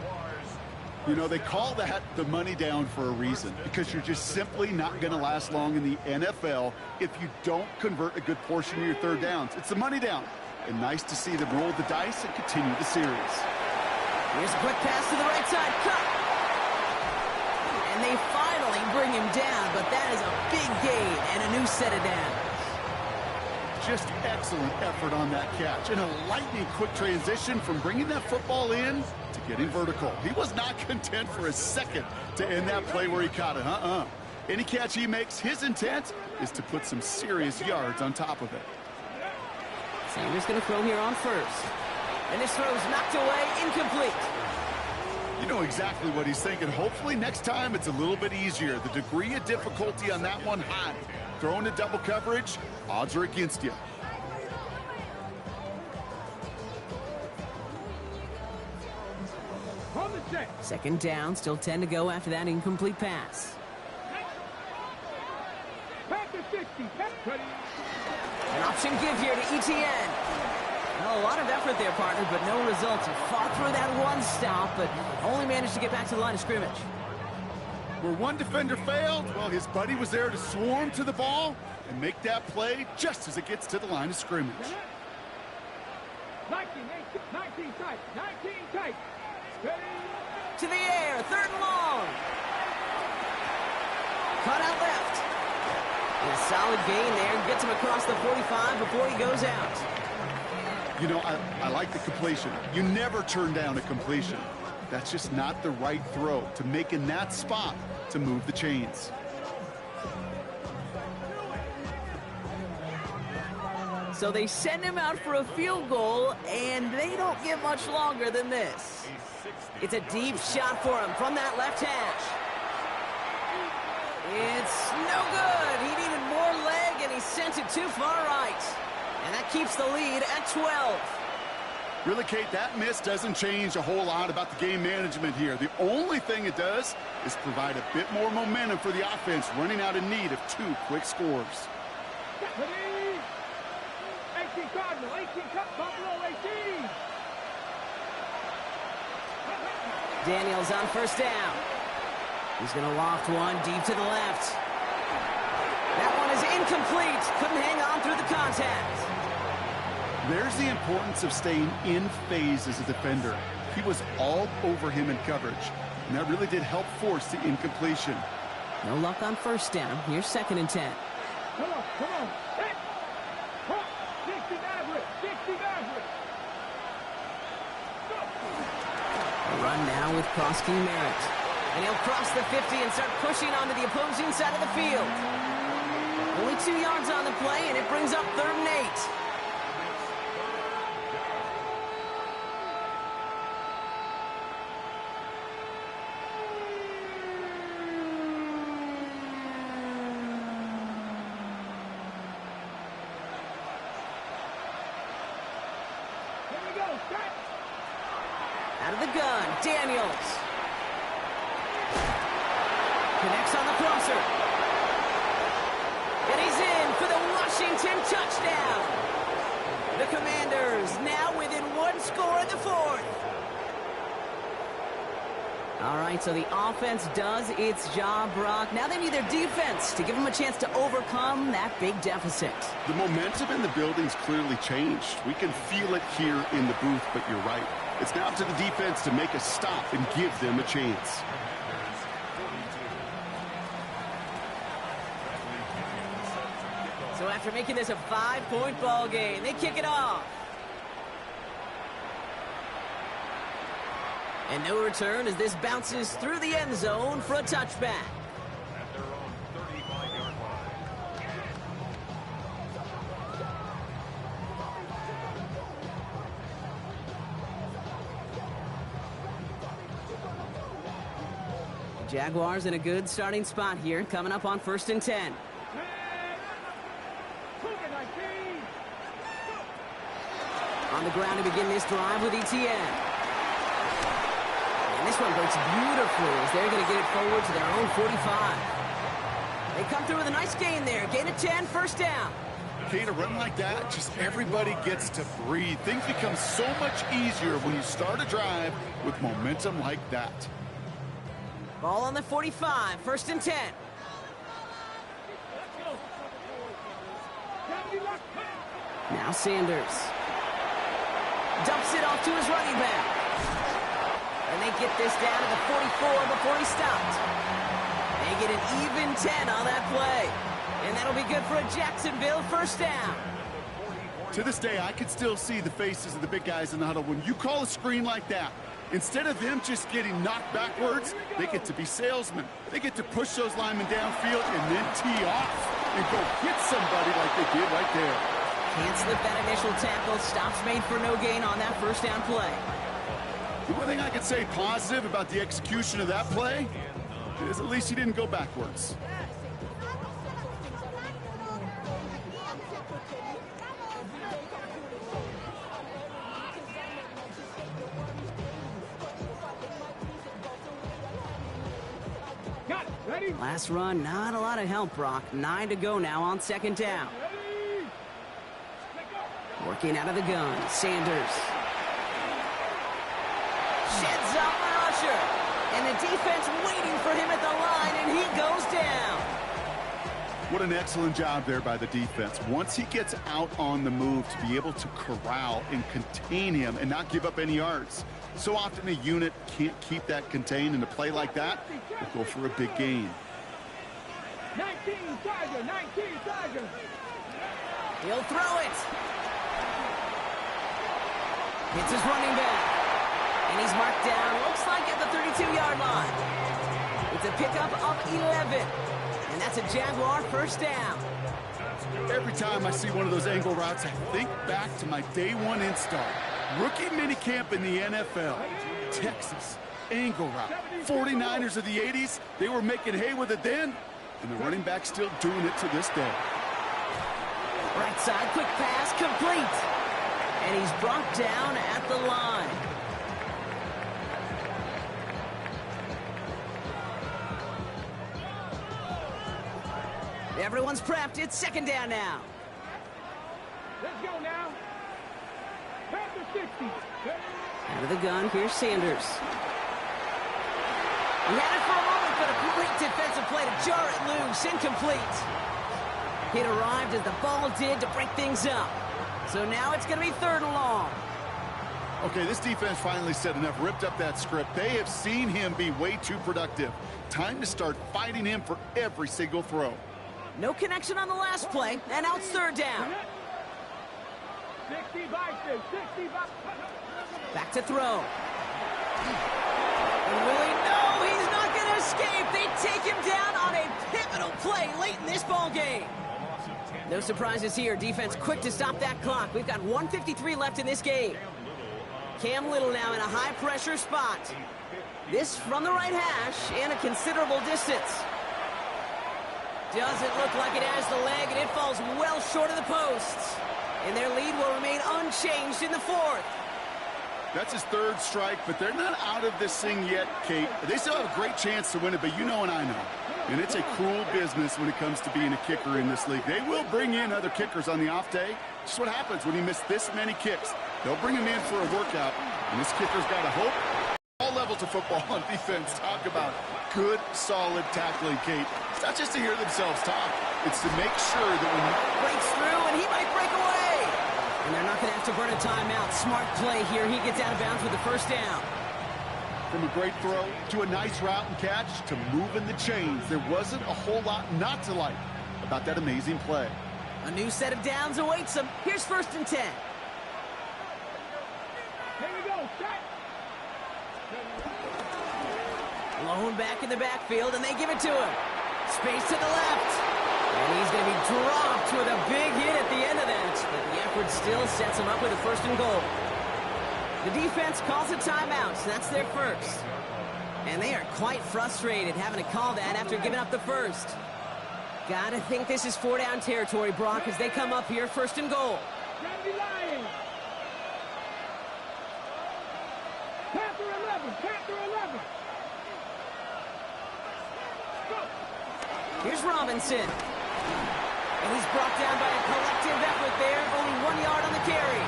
S2: You know, they call that the money down for a reason, because you're just simply not going to last long in the NFL if you don't convert a good portion of your 3rd downs. It's the money down. And nice to see them roll the dice and continue the series.
S1: Here's a quick pass to the right side. Cut. And they finally bring him down, but that is a big gain and a new set of downs.
S2: Just excellent effort on that catch. And a lightning quick transition from bringing that football in to getting vertical. He was not content for a second to end that play where he caught it. Any catch he makes, his intent is to put some serious yards on top of it.
S1: Sanders going to throw here on first. And this throw's knocked away, incomplete.
S2: You know exactly what he's thinking. Hopefully next time it's a little bit easier. The degree of difficulty on that one high. Throwing to double coverage, odds are against you.
S3: On the check.
S1: 2nd down, still 10 to go after that incomplete pass.
S3: Pass to 60.
S1: An option give here to ETN. Well, a lot of effort there, partner, but no results. He fought through that one stop, but only managed to get back to the line of scrimmage.
S2: Where one defender failed, well, his buddy was there to swarm to the ball and make that play just as it gets to the line of scrimmage.
S3: 19 tight. 19 tight. Steady.
S1: To the air, 3rd and long. Cut out left. And a solid gain there. Gets him across the 45 before he goes out.
S2: You know, I like the completion. You never turn down a completion. That's just not the right throw to make in that spot to move the chains.
S1: So they send him out for a field goal, and they don't get much longer than this. It's a deep shot for him from that left hash. It's no good. He needed more leg, and he sent it too far right. And that keeps the lead at 12.
S2: Really, Kate, that miss doesn't change a whole lot about the game management here. The only thing it does is provide a bit more momentum for the offense, running out in need of 2 quick scores.
S3: 18 Cardinal, 18 Cup, Buffalo, 18.
S1: Daniels on first down. He's going to loft one deep to the left. That one is incomplete. Couldn't hang on through the contact.
S2: There's the importance of staying in phase as a defender. He was all over him in coverage. And that really did help force the incompletion.
S1: No luck on first down. Here's 2nd and 10.
S3: Come on, come on. Hit. Cross. 60 average. 60 average. Go.
S1: A run now with Koski Merritt. And he'll cross the 50 and start pushing onto the opposing side of the field. Only 2 yards on the play, and it brings up 3rd and 8. Out of the gun, Daniels. Connects on the crosser. And he's in for the Washington touchdown. The Commanders now within 1 score in the 4th. All right, so the offense does its job, Brock. Now they need their defense to give them a chance to overcome that big deficit.
S2: The momentum in the building's clearly changed. We can feel it here in the booth, but you're right. It's now up to the defense to make a stop and give them a chance.
S1: So after making this a 5-point ball game, they kick it off. And no return as this bounces through the end zone for a touchback.
S4: At their own 35-yard line.
S1: Jaguars in a good starting spot here, coming up on 1st and 10. On the ground to begin this drive with ETN. And this one breaks beautifully as they're going to get it forward to their own 45. They come through with a nice gain there. Gain of 10, 1st down.
S2: Kate, a run like that, just everybody gets to breathe. Things become so much easier when you start a drive with momentum like that.
S1: Ball on the 45, 1st and 10. Now Sanders. Dumps it off to his running back. And they get this down to the 44 before he stopped. They get an even 10 on that play. And that'll be good for a Jacksonville 1st down.
S2: To this day, I can still see the faces of the big guys in the huddle. When you call a screen like that, instead of them just getting knocked backwards, they get to be salesmen. They get to push those linemen downfield and then tee off and go hit somebody like they did right there.
S1: Can't slip that initial tackle. Stops made for no gain on that 1st down play.
S2: The one thing I can say positive about the execution of that play is at least he didn't go backwards.
S1: Last run, not a lot of help, Brock. 9 to go now on 2nd down. Working out of the gun, Sanders. Sheds off the rusher. And the defense waiting for him at the line, and he goes down.
S2: What an excellent job there by the defense. Once he gets out on the move, to be able to corral and contain him and not give up any yards. So often a unit can't keep that contained, and a play like that will go for a big gain.
S3: 19 Tiger, 19 Tiger.
S1: He'll throw it. It's his running back. And he's marked down, looks like at the 32-yard line. It's a pickup of 11. And that's a Jaguar 1st down.
S2: Every time I see one of those angle routes, I think back to my day 1 install. Rookie minicamp in the NFL. Texas, angle route. 49ers of the 80s, they were making hay with it then, and the running back's still doing it to this day.
S1: Right side, quick pass, complete. And he's brought down at the line. Everyone's prepped. It's 2nd down now.
S3: Let's go now. Pass the 60.
S1: Out of the gun, here's Sanders. He had it for a moment, but a great defensive play to jar it loose. Incomplete. It arrived as the ball did to break things up. So now it's going to be 3rd and long.
S2: Okay, this defense finally said enough, ripped up that script. They have seen him be way too productive. Time to start fighting him for every single throw.
S1: No connection on the last play, and now it's third down.
S3: 65, 65.
S1: Back to throw. And will he? No, he's not going to escape. They take him down on a pivotal play late in this ball game. No surprises here. Defense quick to stop that clock. We've got 1:53 left in this game. Cam Little now in a high-pressure spot. This from the right hash and a considerable distance. Doesn't look like it has the leg, and it falls well short of the posts. And their lead will remain unchanged in the fourth.
S2: That's his third strike, but they're not out of this thing yet, Kate. They still have a great chance to win it, but you know and I know. And it's a cruel business when it comes to being a kicker in this league. They will bring in other kickers on the off day. Just what happens when you miss this many kicks. They'll bring him in for a workout, and this kicker's got to hope. All levels of football on defense talk about good, solid tackling, Kate. It's not just to hear themselves talk. It's to make sure that when he
S1: breaks through, and he might break away. And they're not going to have to burn a timeout. Smart play here. He gets out of bounds with the first down.
S2: From a great throw to a nice route and catch to moving the chains, there wasn't a whole lot not to like about that amazing play.
S1: A new set of downs awaits him. Here's 1st and 10.
S3: Here we go. Set.
S1: Lone back in the backfield, and they give it to him. Space to the left. And he's going to be dropped with a big hit at the end of that. But the effort still sets him up with a 1st and goal. The defense calls a timeout, so that's their first. And they are quite frustrated having to call that after giving up the first. Gotta think this is 4-down territory, Brock, as they come up here, 1st and goal.
S3: Sandy Lions. Panther 11. Panther 11. Go.
S1: Here's Robinson. And he's brought down by a collective effort there. Only 1 yard on the carry.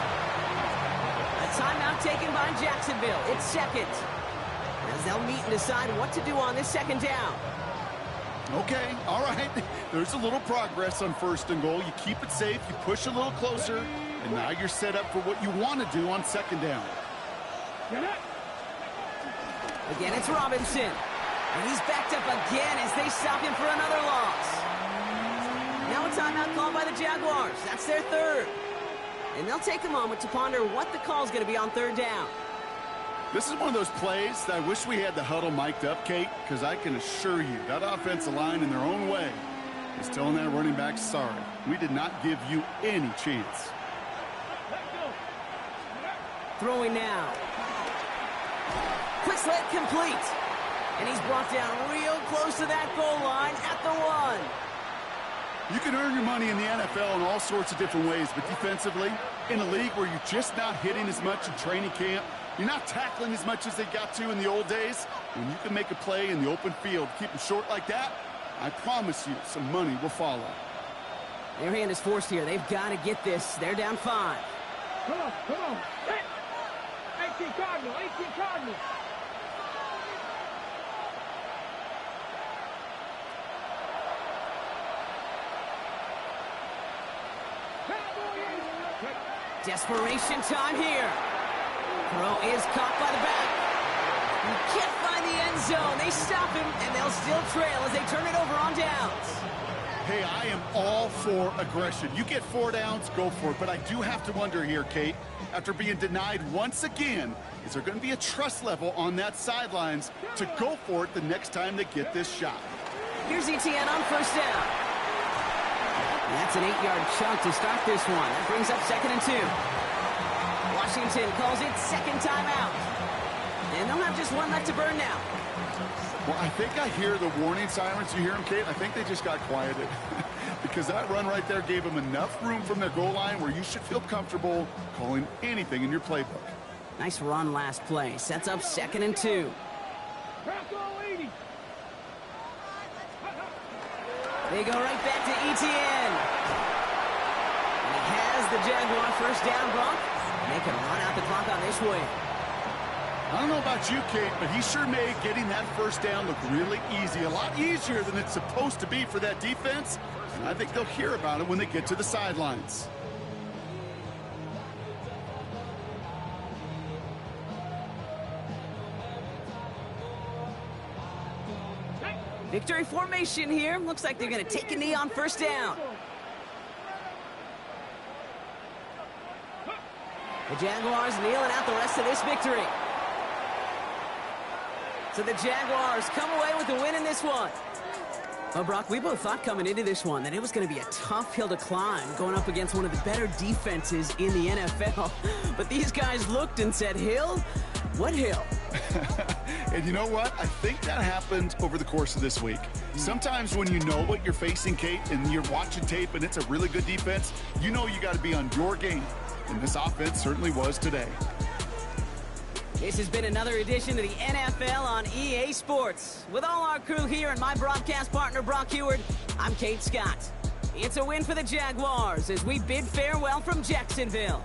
S1: A timeout taken by Jacksonville. It's second. As they'll meet and decide what to do on this 2nd down.
S2: Okay, all right. There's a little progress on 1st and goal. You keep it safe, you push a little closer, and now you're set up for what you want to do on 2nd down.
S1: Again, it's Robinson. And he's backed up again as they stop him for another loss. Now a timeout called by the Jaguars. That's their third. And they'll take a moment to ponder what the call is going to be on 3rd down.
S2: This is one of those plays that I wish we had the huddle mic'd up, Kate, because I can assure you that offensive line in their own way is telling that running back, sorry, we did not give you any chance.
S1: Throwing now. Quick slant complete. And he's brought down real close to that goal line at the 1.
S2: You can earn your money in the NFL in all sorts of different ways, but defensively, in a league where you're just not hitting as much in training camp, you're not tackling as much as they got to in the old days, when you can make a play in the open field, keep them short like that, I promise you some money will follow.
S1: Their hand is forced here. They've got to get this. They're down 5.
S3: Come on, come on. 18 Cardinal, 18 Cardinal.
S1: Desperation time here. Throw is caught by the back. He can't find the end zone. They stop him, and they'll still trail as they turn it over on downs.
S2: Hey, I am all for aggression. You get 4 downs, go for it. But I do have to wonder here, Kate, after being denied once again, is there going to be a trust level on that sidelines to go for it the next time they get this shot?
S1: Here's ETN on 1st down. And that's an 8-yard chunk to start this one. That brings up 2nd and 2. Washington calls it 2nd timeout. And they'll have just 1 left to burn now.
S2: Well, I think I hear the warning sirens. You hear them, Kate? I think they just got quieted. Because that run right there gave them enough room from their goal line where you should feel comfortable calling anything in your playbook.
S1: Nice run last play. Sets up 2nd and 2. They go right back to ETN. And he has the Jaguar 1st down, Brock. And they can run out the clock on this way.
S2: I don't know about you, Kate, but he sure made getting that 1st down look really easy. A lot easier than it's supposed to be for that defense. And I think they'll hear about it when they get to the sidelines.
S1: Victory formation here. Looks like they're going to take a knee on first down. The Jaguars kneeling out the rest of this victory. So the Jaguars come away with the win in this one. Well, Brock, we both thought coming into this one that it was going to be a tough hill to climb going up against one of the better defenses in the NFL. But these guys looked and said, Hill? What hill?
S2: And you know what? I think that happened over the course of this week. Sometimes when you know what you're facing, Kate, and you're watching tape and it's a really good defense, you know you got to be on your game. And this offense certainly was today.
S1: This has been another edition of the NFL on EA Sports. With all our crew here and my broadcast partner, Brock Heward, I'm Kate Scott. It's a win for the Jaguars as we bid farewell from Jacksonville.